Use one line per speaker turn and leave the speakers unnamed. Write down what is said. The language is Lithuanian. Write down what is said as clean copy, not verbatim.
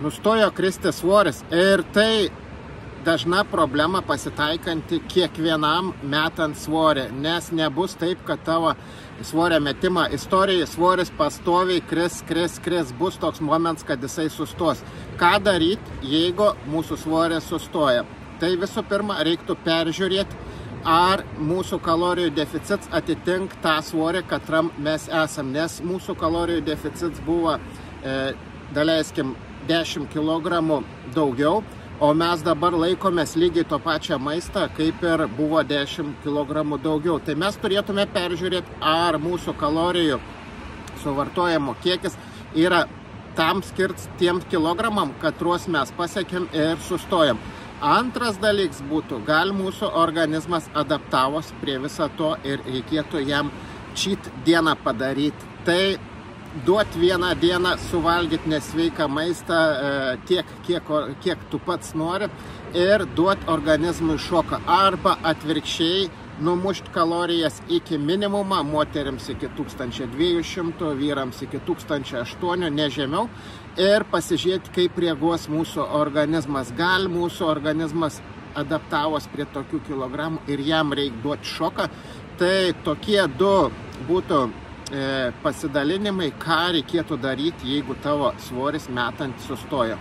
nustojo kristi svoris ir tai dažna problema pasitaikanti kiekvienam metant svorį, nes nebus taip, kad tavo svorio metimo istorijai svoris pastoviai kris, bus toks momentas, kad jisai sustos. Ką daryti, jeigu mūsų svoris sustoja? Tai visų pirma, reiktų peržiūrėti, ar mūsų kalorijų deficits atitink tą svorį, katram mes esam, nes mūsų kalorijų deficits buvo, daleiskim, 10 kg daugiau, o mes dabar laikomės lygiai to pačią maistą, kaip ir buvo 10 kg daugiau. Tai mes turėtume peržiūrėti, ar mūsų kalorijų suvartojimo kiekis yra tam skirts tiem kilogramam, katruos mes pasiekėm ir sustojam. Antras dalykas būtų, gal mūsų organizmas adaptavos prie viso to ir reikėtų jam cheat dieną padaryti. Tai duoti vieną dieną suvalgyti nesveiką maistą tiek, kiek tu pats nori ir duoti organizmui šoką. Arba atvirkščiai numušti kalorijas iki minimumą, moterims iki 1200, vyrams iki 1008, ne žemiau. Ir pasižiūrėti, kaip reaguos mūsų organizmas. Gal mūsų organizmas adaptavos prie tokių kilogramų ir jam reikia duoti šoką. Tai tokie du būtų pasidalinimai, ką reikėtų daryti, jeigu tavo svoris metant sustoja.